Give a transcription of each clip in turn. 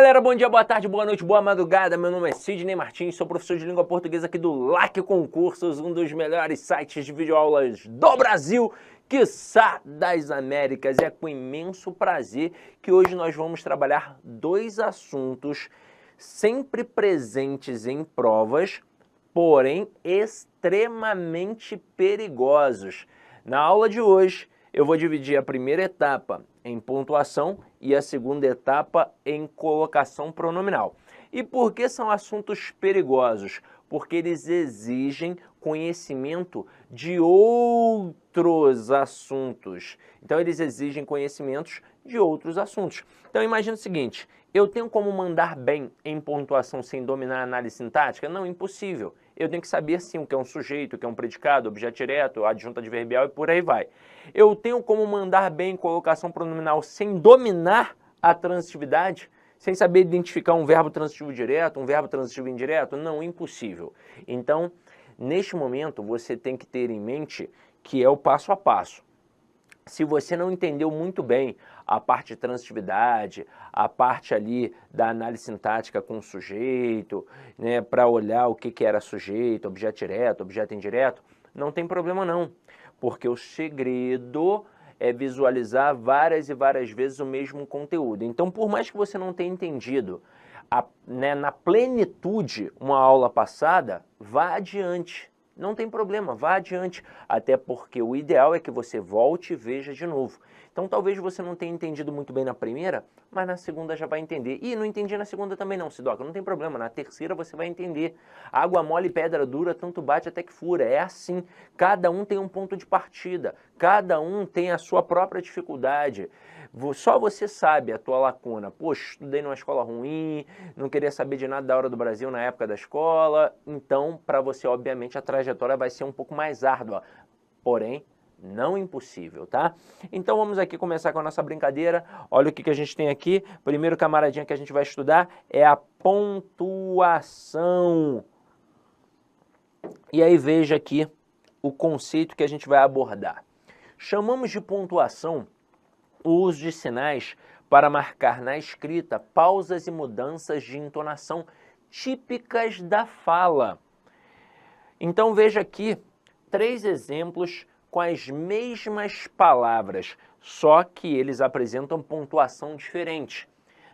galera, bom dia, boa tarde, boa noite, boa madrugada. Meu nome é Sidney Martins, sou professor de língua portuguesa aqui do LAC Concursos, um dos melhores sites de videoaulas do Brasil, quiçá das Américas. É com imenso prazer que hoje nós vamos trabalhar dois assuntos sempre presentes em provas, porém extremamente perigosos. Na aula de hoje, eu vou dividir a primeira etapa em pontuação e a segunda etapa em colocação pronominal. E por que são assuntos perigosos? Porque eles exigem conhecimento de outros assuntos. Então, eles exigem conhecimentos de outros assuntos. Então, imagina o seguinte, eu tenho como mandar bem em pontuação sem dominar a análise sintática? Não, impossível. Eu tenho que saber, sim, o que é um sujeito, o que é um predicado, objeto direto, adjunto adverbial e por aí vai. Eu tenho como mandar bem em colocação pronominal sem dominar a transitividade? Sem saber identificar um verbo transitivo direto, um verbo transitivo indireto? Não, impossível. Então, neste momento, você tem que ter em mente que é o passo a passo. Se você não entendeu muito bem a parte de transitividade, a parte ali da análise sintática com o sujeito, né, para olhar o que era sujeito, objeto direto, objeto indireto, não tem problema não, porque o segredo é visualizar várias e várias vezes o mesmo conteúdo. Então, por mais que você não tenha entendido na plenitude uma aula passada, vá adiante. Não tem problema, vá adiante, até porque o ideal é que você volte e veja de novo. Então talvez você não tenha entendido muito bem na primeira, mas na segunda já vai entender. E não entendi na segunda também não, Sidoca, não tem problema, na terceira você vai entender. Água mole e pedra dura, tanto bate até que fura, é assim. Cada um tem um ponto de partida, cada um tem a sua própria dificuldade. Só você sabe a tua lacuna. Poxa, estudei numa escola ruim, não queria saber de nada da hora do Brasil na época da escola. Então, para você, obviamente, a trajetória vai ser um pouco mais árdua. Porém, não impossível, tá? Então, vamos aqui começar com a nossa brincadeira. Olha o que a gente tem aqui. Primeiro camaradinha que a gente vai estudar é a pontuação. E aí, veja aqui o conceito que a gente vai abordar. Chamamos de pontuação o uso de sinais para marcar na escrita pausas e mudanças de entonação típicas da fala. Então veja aqui 3 exemplos com as mesmas palavras, só que eles apresentam pontuação diferente.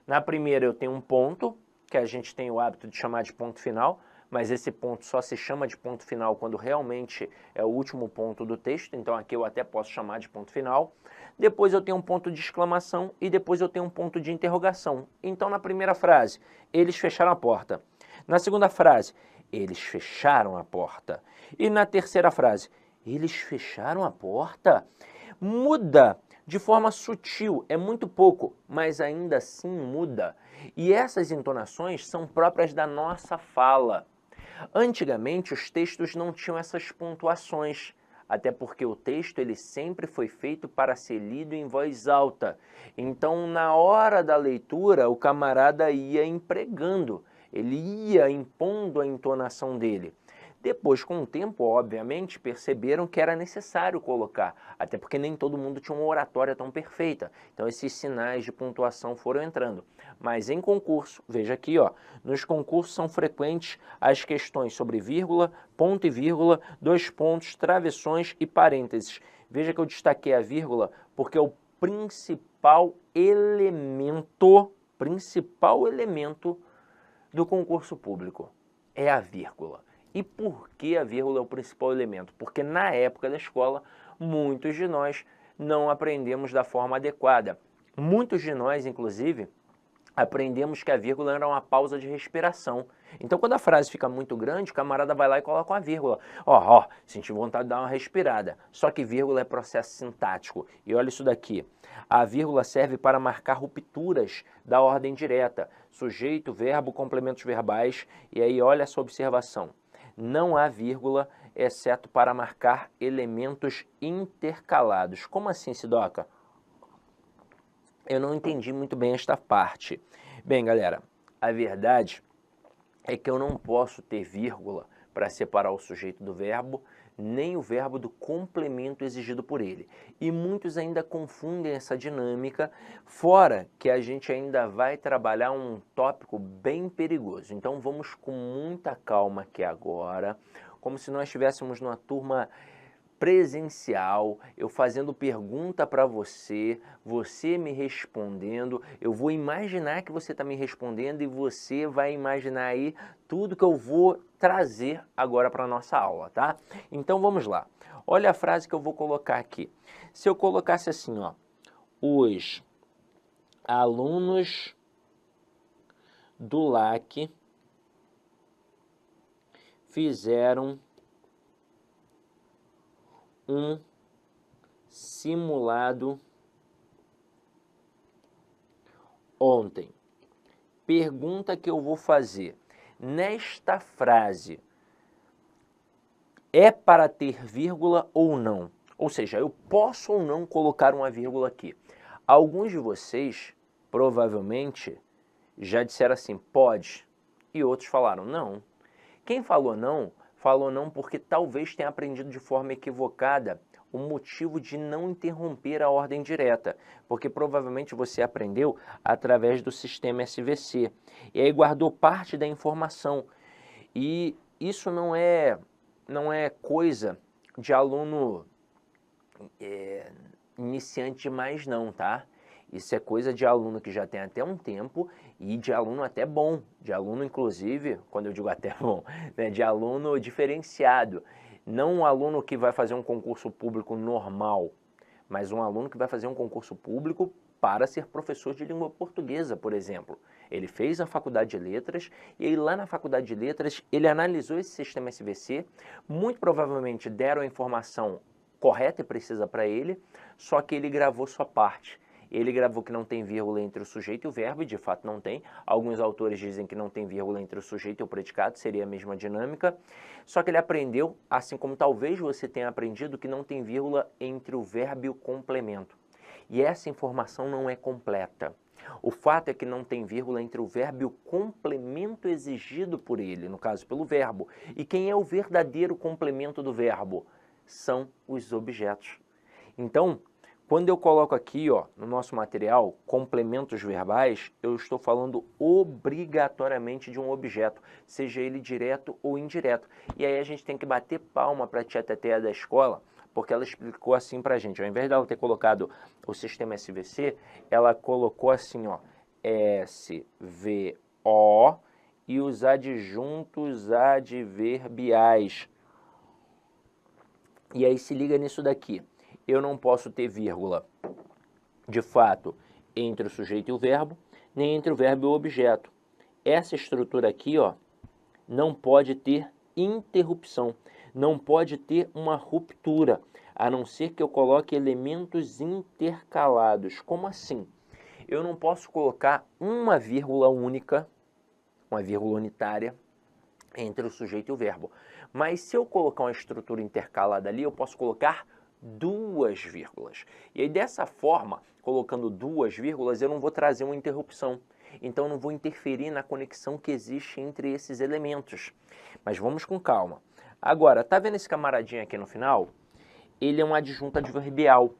Na primeira eu tenho um ponto, que a gente tem o hábito de chamar de ponto final, mas esse ponto só se chama de ponto final quando realmente é o último ponto do texto, então aqui eu até posso chamar de ponto final. Depois eu tenho um ponto de exclamação e depois eu tenho um ponto de interrogação. Então na primeira frase, eles fecharam a porta. Na segunda frase, eles fecharam a porta. E na terceira frase, eles fecharam a porta? Muda de forma sutil, é muito pouco, mas ainda assim muda. E essas entonações são próprias da nossa fala. Antigamente, os textos não tinham essas pontuações, até porque o texto ele sempre foi feito para ser lido em voz alta. Então, na hora da leitura, o camarada ia empregando, ele ia impondo a entonação dele. Depois, com o tempo, obviamente, perceberam que era necessário colocar, até porque nem todo mundo tinha uma oratória tão perfeita. Então, esses sinais de pontuação foram entrando. Mas em concurso, veja aqui, ó, nos concursos são frequentes as questões sobre vírgula, ponto e vírgula, 2 pontos, travessões e parênteses. Veja que eu destaquei a vírgula porque é o principal elemento do concurso público. É a vírgula. E por que a vírgula é o principal elemento? Porque na época da escola, muitos de nós não aprendemos da forma adequada. Muitos de nós, inclusive, aprendemos que a vírgula era uma pausa de respiração. Então, quando a frase fica muito grande, o camarada vai lá e coloca uma vírgula. Ó, senti vontade de dar uma respirada. Só que vírgula é processo sintático. E olha isso daqui. A vírgula serve para marcar rupturas da ordem direta. Sujeito, verbo, complementos verbais. E aí, olha essa observação. Não há vírgula, exceto para marcar elementos intercalados. Como assim, Sidoca? Eu não entendi muito bem esta parte. Bem, galera, a verdade é que eu não posso ter vírgula para separar o sujeito do verbo, nem o verbo do complemento exigido por ele. E muitos ainda confundem essa dinâmica, fora que a gente ainda vai trabalhar um tópico bem perigoso. Então vamos com muita calma aqui agora, como se nós estivéssemos numa turma presencial, eu fazendo pergunta para você, você me respondendo, eu vou imaginar que você está me respondendo e você vai imaginar aí tudo que eu vou trazer agora para a nossa aula, tá? Então vamos lá. Olha a frase que eu vou colocar aqui. Se eu colocasse assim, ó, os alunos do LAC fizeram um simulado ontem. Pergunta que eu vou fazer. Nesta frase, é para ter vírgula ou não? Ou seja, eu posso ou não colocar uma vírgula aqui? Alguns de vocês, provavelmente, já disseram assim, pode, e outros falaram não. Quem falou não porque talvez tenha aprendido de forma equivocada o motivo de não interromper a ordem direta, porque provavelmente você aprendeu através do sistema SVC, e aí guardou parte da informação, e isso não é coisa de aluno iniciante mais não, tá? Isso é coisa de aluno que já tem até um tempo e de aluno até bom, de aluno inclusive, quando eu digo até bom, né, de aluno diferenciado. Não um aluno que vai fazer um concurso público normal, mas um aluno que vai fazer um concurso público para ser professor de língua portuguesa, por exemplo. Ele fez a faculdade de letras e aí lá na faculdade de letras ele analisou esse sistema SVC, muito provavelmente deram a informação correta e precisa para ele, só que ele gravou sua parte. Ele gravou que não tem vírgula entre o sujeito e o verbo, e de fato não tem. Alguns autores dizem que não tem vírgula entre o sujeito e o predicado, seria a mesma dinâmica. Só que ele aprendeu, assim como talvez você tenha aprendido, que não tem vírgula entre o verbo e o complemento. E essa informação não é completa. O fato é que não tem vírgula entre o verbo e o complemento exigido por ele, no caso pelo verbo. E quem é o verdadeiro complemento do verbo? São os objetos. Então, quando eu coloco aqui, ó, no nosso material, complementos verbais, eu estou falando obrigatoriamente de um objeto, seja ele direto ou indireto. E aí a gente tem que bater palma para a tia Teteia da escola, porque ela explicou assim para a gente. Ao invés dela ter colocado o sistema SVC, ela colocou assim, ó, SVO e os adjuntos adverbiais. E aí se liga nisso daqui. Eu não posso ter vírgula, de fato, entre o sujeito e o verbo, nem entre o verbo e o objeto. Essa estrutura aqui, ó, não pode ter interrupção, não pode ter uma ruptura, a não ser que eu coloque elementos intercalados. Como assim? Eu não posso colocar uma vírgula única, uma vírgula unitária, entre o sujeito e o verbo. Mas se eu colocar uma estrutura intercalada ali, eu posso colocar duas vírgulas. E aí dessa forma, colocando duas vírgulas, eu não vou trazer uma interrupção. Então não vou interferir na conexão que existe entre esses elementos. Mas vamos com calma. Agora, tá vendo esse camaradinho aqui no final? Ele é um adjunto adverbial.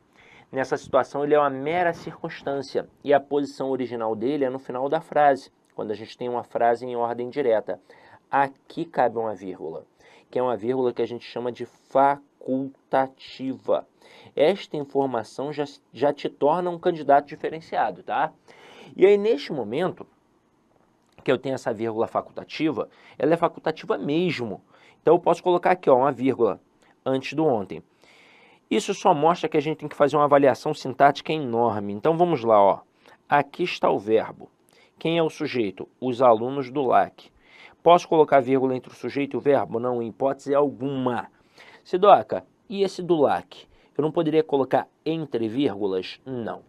Nessa situação ele é uma mera circunstância e a posição original dele é no final da frase, quando a gente tem uma frase em ordem direta. Aqui cabe uma vírgula, que é uma vírgula que a gente chama de facultativa. Esta informação já te torna um candidato diferenciado, tá? E aí, neste momento que eu tenho essa vírgula facultativa, ela é facultativa mesmo. Então, eu posso colocar aqui, ó, uma vírgula antes do ontem. Isso só mostra que a gente tem que fazer uma avaliação sintática enorme. Então, vamos lá, ó. Aqui está o verbo. Quem é o sujeito? Os alunos do LAC. Posso colocar vírgula entre o sujeito e o verbo? Não, em hipótese alguma. Sidoca, e esse do LAC? Eu não poderia colocar entre vírgulas? Não.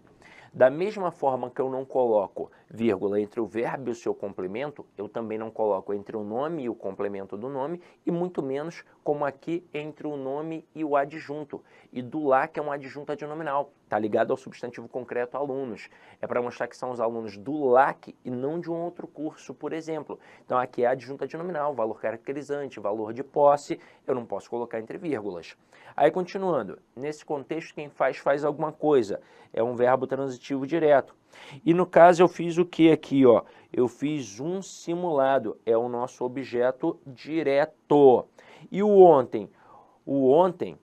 Da mesma forma que eu não coloco vírgula entre o verbo e o seu complemento, eu também não coloco entre o nome e o complemento do nome, e muito menos, como aqui, entre o nome e o adjunto. E do lá, que é um adjunto adnominal, está ligado ao substantivo concreto alunos. É para mostrar que são os alunos do LAC e não de um outro curso, por exemplo. Então aqui é adjunto adnominal, valor caracterizante, valor de posse, eu não posso colocar entre vírgulas. Aí continuando, nesse contexto quem faz alguma coisa, é um verbo transitivo direto. E no caso eu fiz o que aqui, ó? Eu fiz um simulado, é o nosso objeto direto. E o ontem? O ontem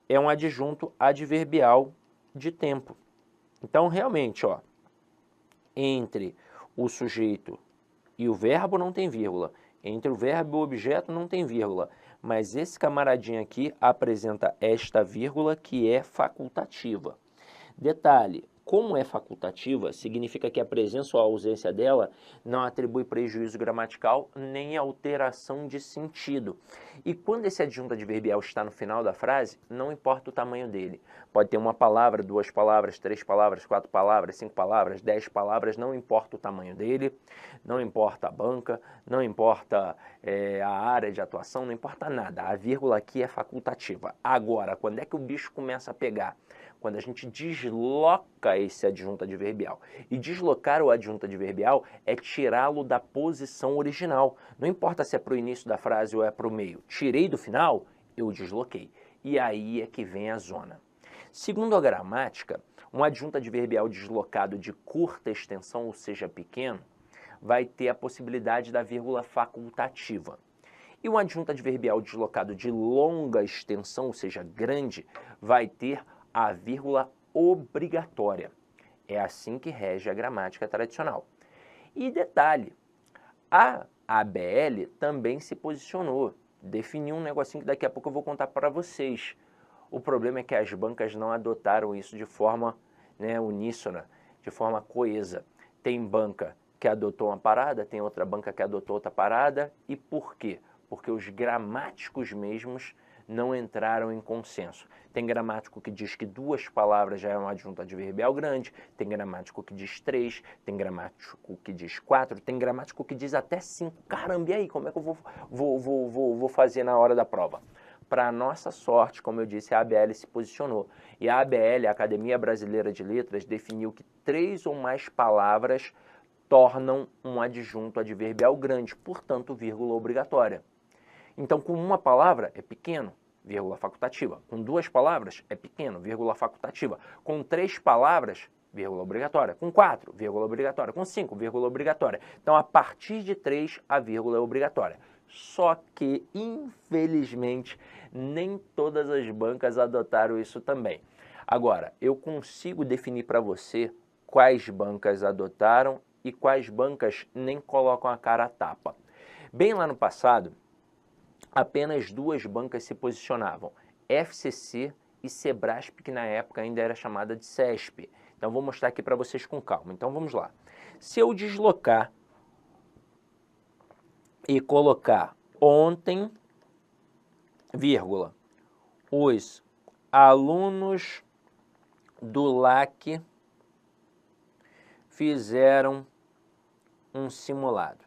é um adjunto adverbial de tempo. Então realmente, ó, entre o sujeito e o verbo não tem vírgula, entre o verbo e o objeto não tem vírgula, mas esse camaradinho aqui apresenta esta vírgula que é facultativa. Detalhe, como é facultativa, significa que a presença ou a ausência dela não atribui prejuízo gramatical nem alteração de sentido. E quando esse adjunto adverbial está no final da frase, não importa o tamanho dele. Pode ter uma palavra, 2 palavras, 3 palavras, 4 palavras, 5 palavras, 10 palavras, não importa o tamanho dele, não importa a banca, não importa a área de atuação, não importa nada. A vírgula aqui é facultativa. Agora, quando é que o bicho começa a pegar? Quando a gente desloca esse adjunto adverbial. E deslocar o adjunto adverbial é tirá-lo da posição original. Não importa se é para o início da frase ou é para o meio. Tirei do final, eu desloquei. E aí é que vem a zona. Segundo a gramática, um adjunto adverbial deslocado de curta extensão, ou seja, pequeno, vai ter a possibilidade da vírgula facultativa. E um adjunto adverbial deslocado de longa extensão, ou seja, grande, vai ter a vírgula obrigatória. É assim que rege a gramática tradicional. E detalhe, a ABL também se posicionou, definiu um negocinho que daqui a pouco eu vou contar para vocês. O problema é que as bancas não adotaram isso de forma uníssona, de forma coesa. Tem banca que adotou uma parada, tem outra banca que adotou outra parada. E por quê? Porque os gramáticos mesmos não entraram em consenso. Tem gramático que diz que 2 palavras já é um adjunto adverbial grande, tem gramático que diz 3, tem gramático que diz 4, tem gramático que diz até 5. Caramba, e aí, como é que eu vou fazer na hora da prova? Para nossa sorte, como eu disse, a ABL se posicionou. E a ABL, a Academia Brasileira de Letras, definiu que 3 ou mais palavras tornam um adjunto adverbial grande, portanto, vírgula obrigatória. Então, com uma palavra é pequeno, vírgula facultativa. Com 2 palavras é pequeno, vírgula facultativa. Com 3 palavras, vírgula obrigatória. Com 4, vírgula obrigatória. Com 5, vírgula obrigatória. Então, a partir de 3, a vírgula é obrigatória. Só que, infelizmente, nem todas as bancas adotaram isso também. Agora, eu consigo definir para você quais bancas adotaram e quais bancas nem colocam a cara a tapa. Bem lá no passado, apenas 2 bancas se posicionavam, FCC e Sebrasp, que na época ainda era chamada de CESP. Então vou mostrar aqui para vocês com calma. Então vamos lá. Se eu deslocar e colocar ontem, vírgula, os alunos do LAC fizeram um simulado.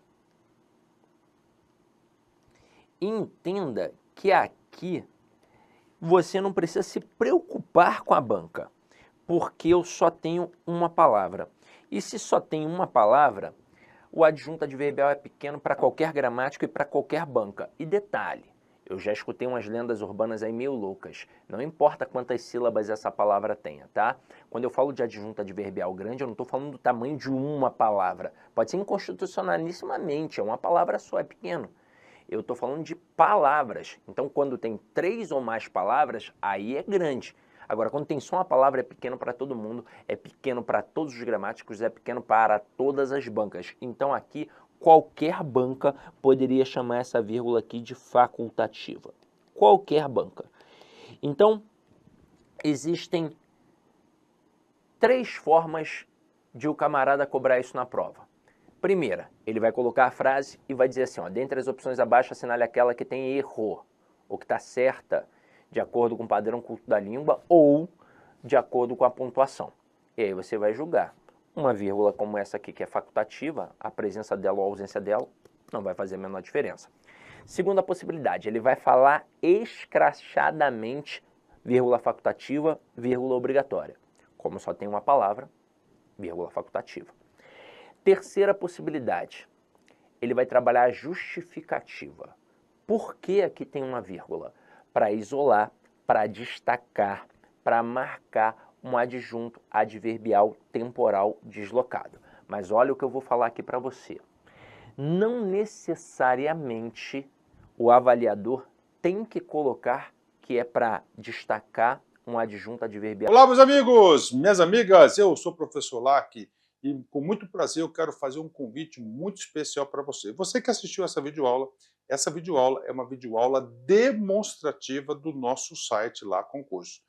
Entenda que aqui você não precisa se preocupar com a banca, porque eu só tenho uma palavra. E se só tem uma palavra, o adjunto adverbial é pequeno para qualquer gramático e para qualquer banca. E detalhe, eu já escutei umas lendas urbanas aí meio loucas. Não importa quantas sílabas essa palavra tenha, tá? Quando eu falo de adjunto adverbial grande, eu não estou falando do tamanho de uma palavra. Pode ser inconstitucionalissimamente, é uma palavra só, é pequeno. Eu estou falando de palavras. Então, quando tem 3 ou mais palavras, aí é grande. Agora, quando tem só uma palavra, é pequeno para todo mundo, é pequeno para todos os gramáticos, é pequeno para todas as bancas. Então, aqui, qualquer banca poderia chamar essa vírgula aqui de facultativa. Qualquer banca. Então, existem 3 formas de o camarada cobrar isso na prova. Primeira, ele vai colocar a frase e vai dizer assim, ó, dentre as opções abaixo, assinale aquela que tem erro, ou que está certa, de acordo com o padrão culto da língua, ou de acordo com a pontuação. E aí você vai julgar. Uma vírgula como essa aqui, que é facultativa, a presença dela ou a ausência dela não vai fazer a menor diferença. Segunda possibilidade, ele vai falar escrachadamente vírgula facultativa, vírgula obrigatória. Como só tem uma palavra, vírgula facultativa. Terceira possibilidade, ele vai trabalhar a justificativa. Por que aqui tem uma vírgula? Para isolar, para destacar, para marcar um adjunto adverbial temporal deslocado. Mas olha o que eu vou falar aqui para você. Não necessariamente o avaliador tem que colocar que é para destacar um adjunto adverbial. Olá, meus amigos, minhas amigas, eu sou o professor Lac e com muito prazer eu quero fazer um convite muito especial para você. Você que assistiu essa videoaula é uma videoaula demonstrativa do nosso site lá, Concurso.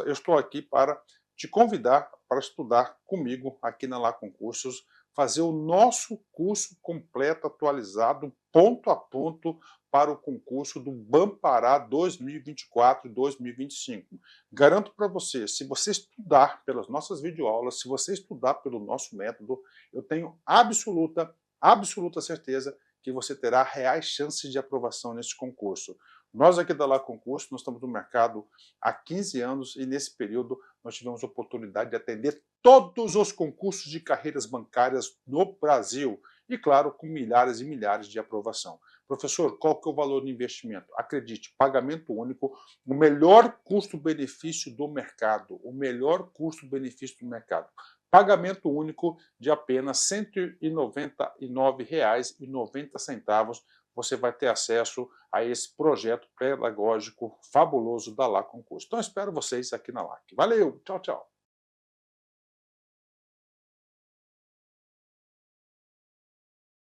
Eu estou aqui para te convidar para estudar comigo aqui na Lá Concursos, fazer o nosso curso completo, atualizado, ponto a ponto, para o concurso do Bampará 2024 e 2025. Garanto para você, se você estudar pelas nossas videoaulas, se você estudar pelo nosso método, eu tenho absoluta certeza que você terá reais chances de aprovação nesse concurso. Nós aqui da Lá Concurso, nós estamos no mercado há 15 anos e nesse período nós tivemos a oportunidade de atender todos os concursos de carreiras bancárias no Brasil e, claro, com milhares e milhares de aprovação. Professor, qual que é o valor do investimento? Acredite, pagamento único, o melhor custo-benefício do mercado, o melhor custo-benefício do mercado. Pagamento único de apenas R$ 199,90. Você vai ter acesso a esse projeto pedagógico fabuloso da Lá Concurso. Então, espero vocês aqui na LAC. Valeu, tchau, tchau.